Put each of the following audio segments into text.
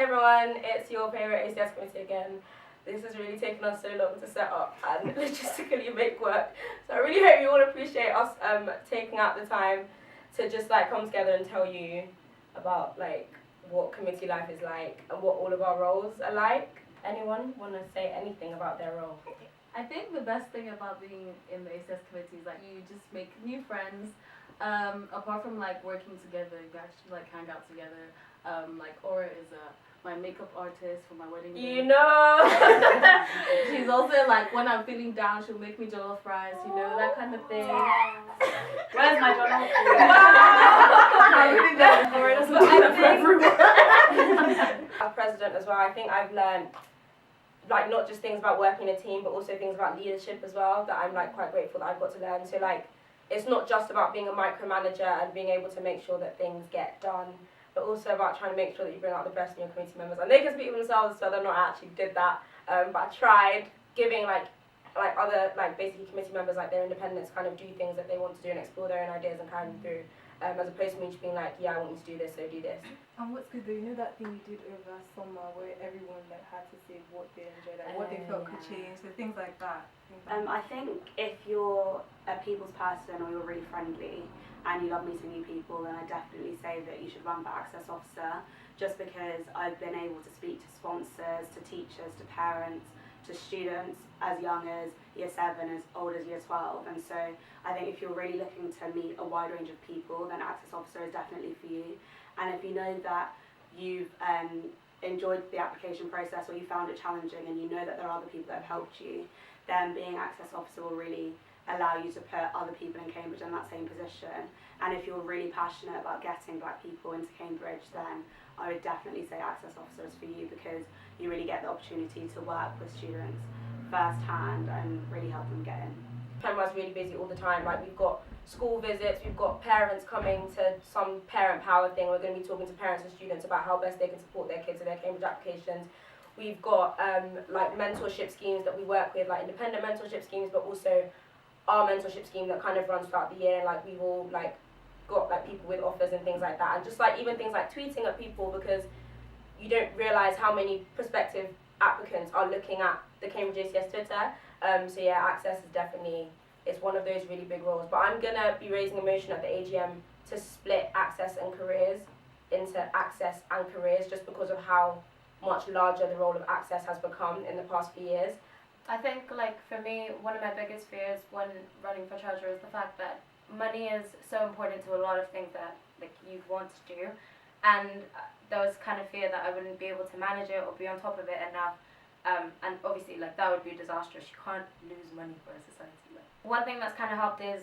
everyone, it's your favourite ACS committee again. This has really taken us so long to set up and logistically make work. So I really hope you all appreciate us taking out the time to just like come together and tell you about like what committee life is like and what all of our roles are like. Anyone want to say anything about their role? I think the best thing about being in the ACS committee is that you just make new friends. Apart from like working together, you actually like hang out together. Like Aura is my makeup artist for my wedding day. You know! She's also like, when I'm feeling down, she'll make me jollof rice, you know, that kind of thing. Where's my jollof? Our president as well, I think I've learned like not just things about working in a team, but also things about leadership as well that I'm like quite grateful that I've got to learn. So like, it's not just about being a micromanager and being able to make sure that things get done, but also about trying to make sure that you bring out the best in your committee members. And they can speak for themselves, so they're not actually did that. But I tried giving like other like basically committee members like their independence, kind of do things that they want to do and explore their own ideas and carry them through. As opposed to me just being like, yeah, I want you to do this, so do this. And what's good though, you know that thing you did over summer where everyone like had to say what they enjoyed, like what they felt could change, so things like that. I think if you're a people's person or you're really friendly and you love meeting new people, then I definitely say that you should run for Access Officer, just because I've been able to speak to sponsors, to teachers, to parents, to students as young as year 7, as old as year 12, and so I think if you're really looking to meet a wide range of people, then Access Officer is definitely for you. And if you know that you've enjoyed the application process or you found it challenging and you know that there are other people that have helped you, then being Access Officer will really allow you to put other people in Cambridge in that same position. And if you're really passionate about getting black people into Cambridge, then I would definitely say Access Officer is for you, because you really get the opportunity to work with students firsthand and really help them get in. Pemiwa's really busy all the time. Like, we've got school visits, we've got parents coming to some parent power thing. We're going to be talking to parents and students about how best they can support their kids in their Cambridge applications. We've got like mentorship schemes that we work with, like independent mentorship schemes, but also our mentorship scheme that kind of runs throughout the year. And like, we've all like got like people with offers and things like that, and just like even things like tweeting at people, because you don't realise how many prospective applicants are looking at the Cambridge ACS Twitter. So yeah, Access is definitely, it's one of those really big roles. But I'm gonna be raising a motion at the AGM to split Access and Careers into Access and Careers, just because of how much larger the role of Access has become in the past few years. I think, like, for me, one of my biggest fears when running for treasurer is the fact that money is so important to a lot of things that like you want to do, and there was kind of fear that I wouldn't be able to manage it or be on top of it enough, and obviously like that would be disastrous. You can't lose money for a society. Like, one thing that's kind of helped is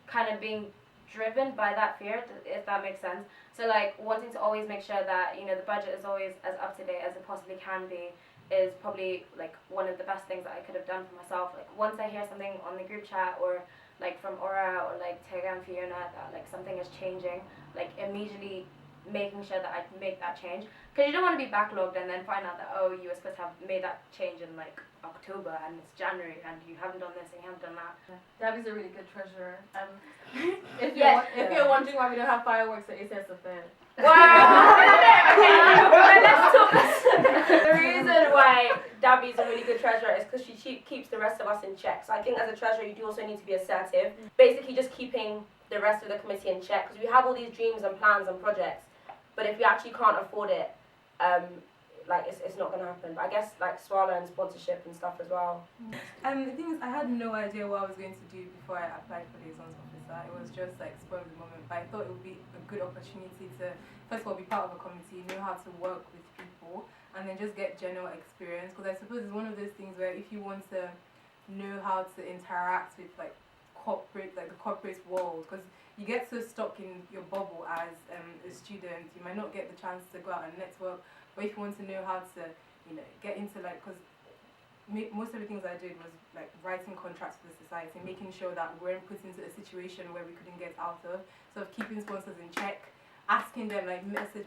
kind of being driven by that fear, if that makes sense. So like wanting to always make sure that, you know, the budget is always as up to date as it possibly can be is probably like one of the best things that I could have done for myself. Like, once I hear something on the group chat or like from Aura or like Tega Fiona that like something is changing, like immediately making sure that I make that change, because you don't want to be backlogged and then find out that, oh, you were supposed to have made that change in like October and it's January and you haven't done this and you haven't done that. Dabi's a really good treasurer. If you're wondering why we don't have fireworks at ACS Affair. Wow! Okay, let's talk. The reason why Dabi's a really good treasurer is because she keeps the rest of us in check. So I think as a treasurer, you do also need to be assertive. Basically, just keeping the rest of the committee in check, because we have all these dreams and plans and projects, but if we actually can't afford it, like it's not going to happen. But I guess like Soala and sponsorship and stuff as well. The thing is, I had no idea what I was going to do before I applied for liaisons officer. It was just like spur of the moment. But I thought it would be a good opportunity to, first of all, be part of a committee, know how to work with people, and then just get general experience. Because I suppose it's one of those things where if you want to know how to interact with like the corporate world, because you get so stuck in your bubble as a student, you might not get the chance to go out and network. But if you want to know how to, you know, get into like, because most of the things I did was like writing contracts for the society, making sure that we weren't put into a situation where we couldn't get out of, sort of keeping sponsors in check, asking them like message,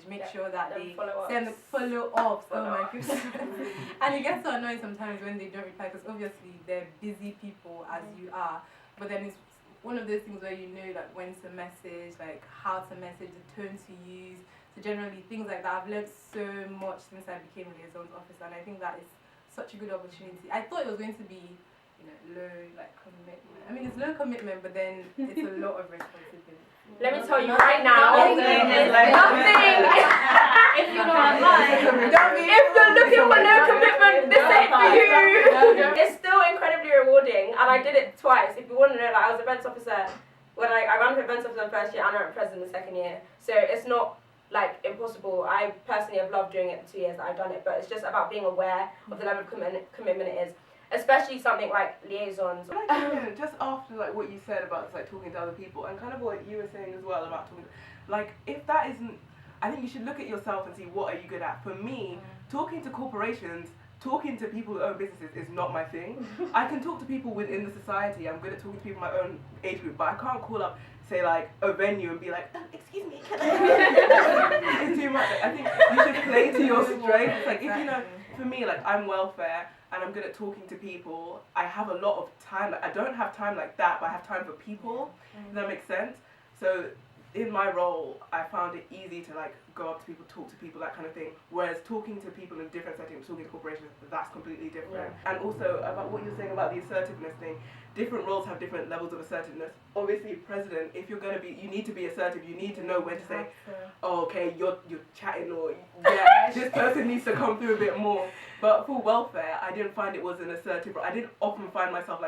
make sure that they send the follow-ups. Oh my goodness. And it gets so annoying sometimes when they don't reply, because obviously they're busy people as you are, but then it's one of those things where you know like when to message, like how to message, the tone to use, So generally things like that, I've learned so much since I became a liaison officer, and I think that is such a good opportunity. I thought it was going to be, low commitment. I mean, it's low commitment, but then it's a lot of responsibility. Let me tell you right now, nothing. If you know what I'm like. If you're looking for no commitment, this ain't for you. It's still incredibly rewarding, and I did it twice. If you want to know, I was events officer when I ran for events officer in the first year, and I ran for president the second year. So it's not impossible. I personally have loved doing it the 2 years that I've done it, but it's just about being aware of the level of commitment it is. Especially something like liaisons. Just after what you said about talking to other people, and kind of what you were saying as well about talking, if that isn't, I think you should look at yourself and see what are you good at. For me, talking to corporations, talking to people who own businesses is not my thing. I can talk to people within the society. I'm good at talking to people in my own age group, but I can't call up, say a venue and be like, excuse me, can I? It's too much. I think you should play to your strengths. If for me, I'm welfare and I'm good at talking to people, I have a lot of time. I don't have time like that, but I have time for people. Does that make sense? So in my role, I found it easy to go up to people, talk to people, that kind of thing. Whereas talking to people in different settings, talking to corporations, that's completely different. And also about what you're saying about the assertiveness thing, different roles have different levels of assertiveness. Obviously, president, if you're going to be, you need to be assertive. You need to know when to say, oh, okay, you're chatting, or this person needs to come through a bit more. But for welfare, I didn't find it was an assertive. I didn't often find myself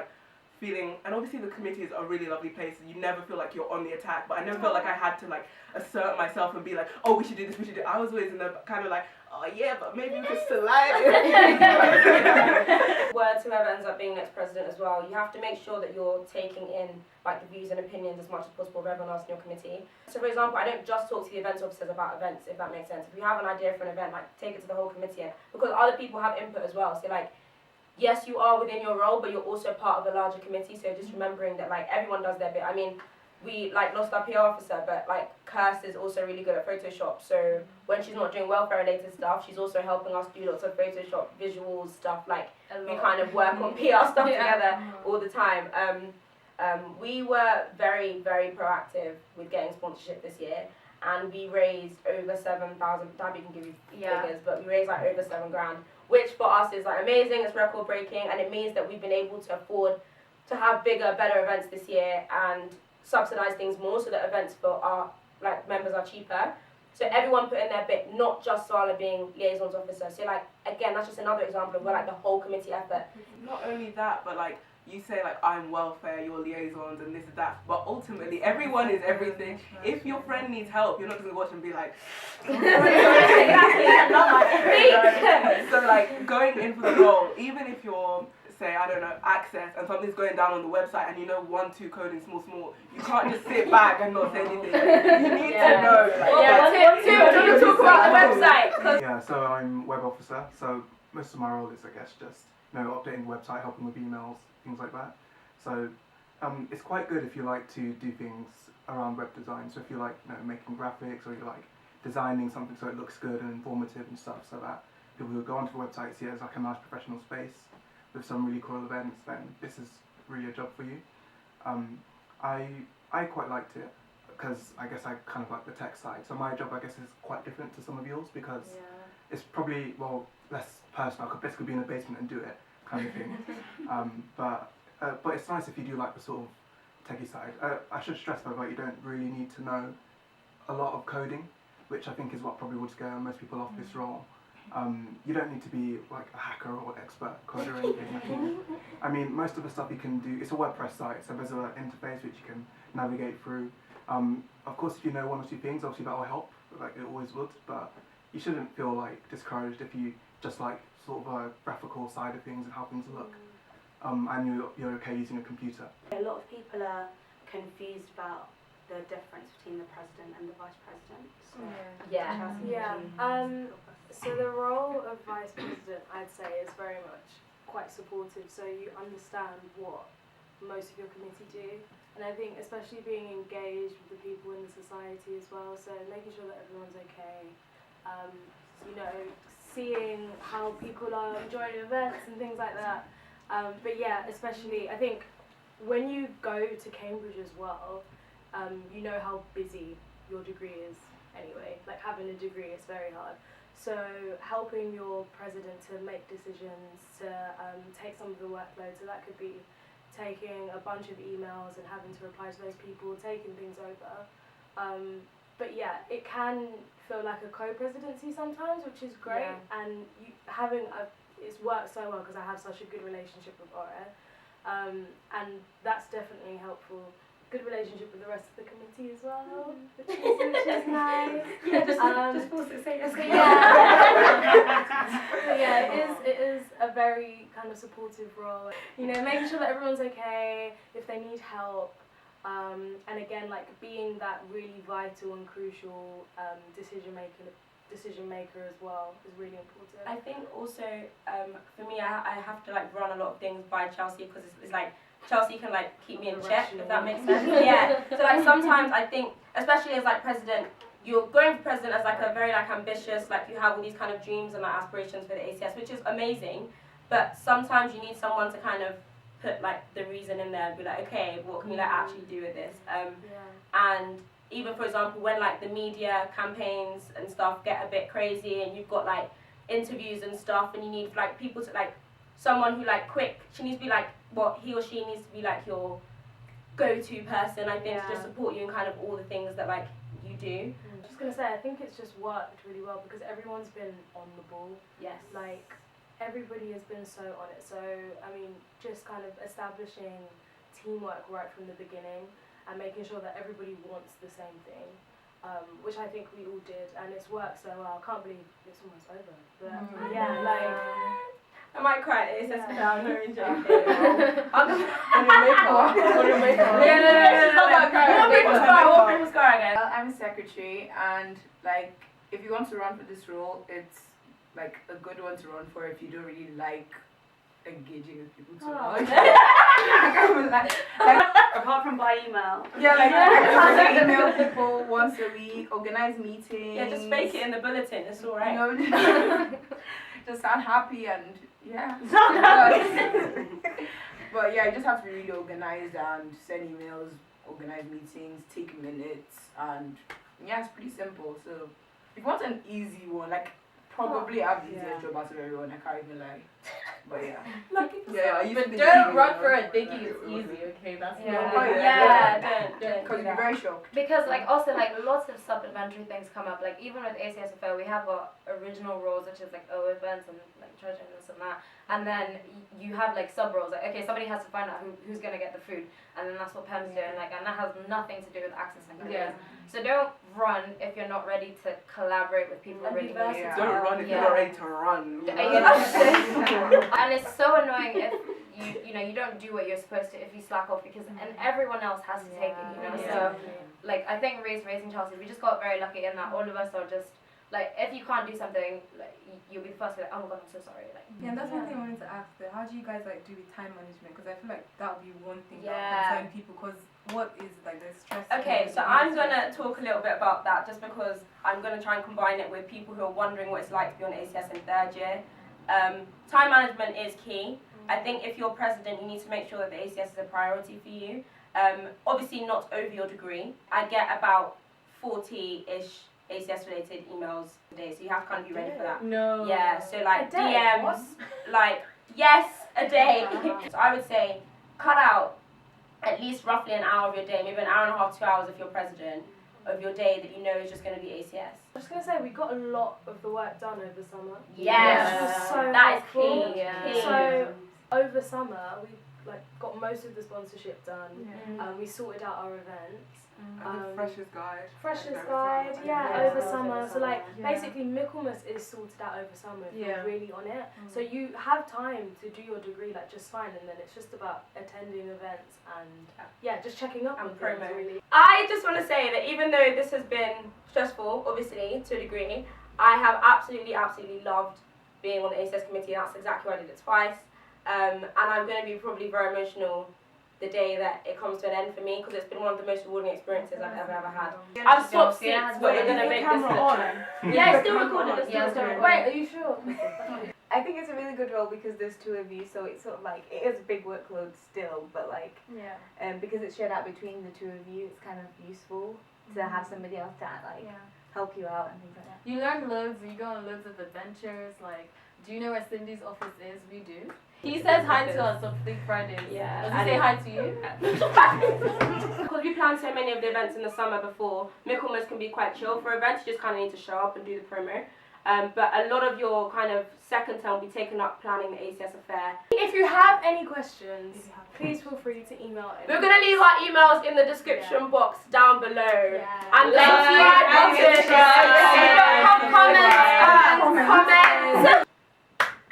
feeling, and obviously the committees are really lovely places. You never feel like you're on the attack, but I never felt like I had to assert myself and be oh, we should do this, we should do it. I was always in the kind of oh yeah, but maybe we could slide it. Words, whoever ends up being next president as well, you have to make sure that you're taking in the views and opinions as much as possible of everyone else in your committee. So for example, I don't just talk to the events officers about events, if that makes sense. If you have an idea for an event, take it to the whole committee, because other people have input as well. So yes, you are within your role, but you're also part of a larger committee. So just remembering that everyone does their bit. I mean, we lost our PR officer, but Kirst is also really good at Photoshop. So when she's not doing welfare related stuff, she's also helping us do lots of Photoshop visuals stuff. We kind of work on PR stuff together all the time. We were very, very proactive with getting sponsorship this year, and we raised over 7,000. Dabi can give you figures, but we raised over $7,000. Which for us is amazing, it's record breaking, and it means that we've been able to afford to have bigger, better events this year and subsidise things more so that events for our members are cheaper. So everyone put in their bit, not just Soala being liaisons officer. So again, that's just another example of where the whole committee effort. Not only that, but you say I'm welfare, you're liaisons and this and that, but ultimately everyone is everything. If your friend needs help, you're not going to watch and be so going in for the role, even if you're, say, I don't know, access and something's going down on the website and 1-2 coding small, you can't just sit back and not say anything. You need to know. Tim, do you want to talk about the website? Yeah, so I'm web officer, so most of my role is, I guess, just updating the website, helping with emails, things like that. So it's quite good if you like to do things around web design. So if you like making graphics, or you like designing something so it looks good and informative and stuff, so that people who go onto the website see it as a nice professional space with some really cool events, then this is really a job for you. I quite liked it because I guess I kind of like the tech side. So my job, I guess, is quite different to some of yours because it's probably less personal. I could basically be in a basement and do it, kind of thing. But it's nice if you do like the sort of techie side. I should stress though that you don't really need to know a lot of coding, which I think is what probably would scare most people off this role. You don't need to be a hacker or expert coder or anything. I mean, most of the stuff you can do, it's a WordPress site, so there's an interface which you can navigate through. Of course, if you know one or two things, obviously that will help, it always would, but you shouldn't feel discouraged if you just sort of a graphical side of things and how things look. And you're okay using a computer. A lot of people are confused about the difference between the president and the vice president. So the role of vice president, I'd say, is very much quite supportive. So you understand what most of your committee do, and I think especially being engaged with the people in the society as well. So making sure that everyone's okay. Seeing how people are enjoying events and things like that. But yeah, especially I think when you go to Cambridge as well, you know how busy your degree is. anyway. Like having a degree is very hard. So helping your president to make decisions, to take some of the workload, so that could be taking a bunch of emails and having to reply to those people, taking things over. But yeah, it can feel like a co-presidency sometimes, which is great. Yeah. And it's worked so well because I have such a good relationship with Ore. And that's definitely helpful. Good relationship with the rest of the committee as well, which is nice. Yeah, just force it, say yes. But yeah, it is a very kind of supportive role. You know, making sure that everyone's okay, if they need help, and again, like being that really vital and crucial decision maker as well is really important. I think also for me, I have to like run a lot of things by Chelsea because it's like Chelsea can like keep me in check, if that makes sense. Yeah. So like sometimes I think, especially as like president, you're going for president as like a very like ambitious, like you have all these kind of dreams and like aspirations for the ACS, which is amazing. But sometimes you need someone to kind of put like the reason in there and be like, okay, what can we like actually do with this? And even for example, when like the media campaigns and stuff get a bit crazy and you've got like interviews and stuff and you need like people to like someone who like she needs to be like what he or she needs to be like your go-to person, I think, to just support you in kind of all the things that like you do. I'm just gonna say, I think it's just worked really well because everyone's been on the ball. Yes. Like everybody has been so on it. So I mean, just kind of establishing teamwork right from the beginning and making sure that everybody wants the same thing, which I think we all did, and it's worked so well. I can't believe it's almost over. But yeah, like. I might cry at ACS now, no joking. On your makeup. On your makeup. What people's crying again? I'm secretary, and like if you want to run for this role, it's like a good one to run for if you don't really like engaging with people too much. Apart from by email. Yeah, like email people once a week, organize meetings. Yeah, just fake it in the bulletin, it's alright. You know, just sound happy and yeah. But yeah, you just have to be really organized and send emails, organize meetings, take minutes, and yeah, it's pretty simple. So if you want an easy one, like probably have the easiest job out of everyone, I can't even lie. But yeah. But don't run for it thinking it's easy, okay? That's don't. Because you're very shocked. Because like also like lots of supplementary things come up. Like even with ACSFO, we have got original roles such as like events and like treasure and this and that. And then you have like sub roles. Like okay, somebody has to find out who's gonna get the food, and then that's what Pem's doing. Like, and that has nothing to do with access and careers. So don't run if you're not ready to collaborate with people And really be versatile. new. Don't run if you're not ready to run. And it's so annoying if you know you don't do what you're supposed to if you slack off because and everyone else has to take it, you know. So like I think raising Chelsea, we just got very lucky in that all of us are just like if you can't do something, like you'll be the first to be like, oh my god, I'm so sorry. Like and that's one thing I wanted to ask. How do you guys like do with time management? Because I feel like that would be one thing that would concern people. Because what is like the stress? Okay, so I'm gonna talk a little bit about that just because I'm gonna try and combine it with people who are wondering what it's like to be on ACS in third year. Time management is key. I think if you're president, you need to make sure that the ACS is a priority for you. Obviously not over your degree. I get about 40-ish ACS related emails a day, so you have to kind of be ready for that. No. Yeah, so like A day? DMs, What? like yes, a day. So I would say cut out at least roughly an hour of your day, maybe an hour and a half, 2 hours if you're president, of your day that you know is just going to be ACS. I'm just gonna say we got a lot of the work done over summer. Yes, Which was so that is helpful. key. Yeah. Key. So over summer we like got most of the sponsorship done. We sorted out our events. And the freshers guide. Freshers Like, guide, yeah. over summer. So like basically Michaelmas is sorted out over summer if you're really on it. So you have time to do your degree like just fine, and then it's just about attending events and just checking up And on things, promo. really. I just want to say that even though this has been stressful, obviously, to a degree, I have absolutely loved being on the ACS committee. That's exactly why I did it twice. And I'm going to be probably very emotional the day that it comes to an end for me because it's been one of the most rewarding experiences I've ever had. I've swapped seats, but we're going to make this Yeah, it's still recorded. It's still recorded. Wait, are you sure? I think it's a really good role because there's two of you, so it's sort of like, it is a big workload still, but like, because it's shared out between the two of you, it's kind of useful to have somebody else to like help you out and things like that. You learn loads, you go on loads of adventures. Like, do you know where Cindy's office is? We do. He says hi to us on Think Fridays. Yeah. Does he say hi to you? Because we plan so many of the events in the summer before, Michaelmas can be quite chill for events. You just kind of need to show up and do the promo. But a lot of your kind of second term will be taken up planning the ACS affair. If you have any questions, please feel free to email it. We're going to leave our emails in the description box down below. And comments.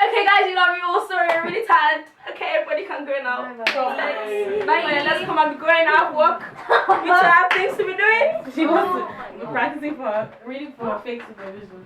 Okay guys, you love you all. Sorry, I'm really tired. Okay, everybody can go now. Bye. Let's come on, going out, work. We still have things to be doing. She wants to. We're practicing for reading for fake supervision.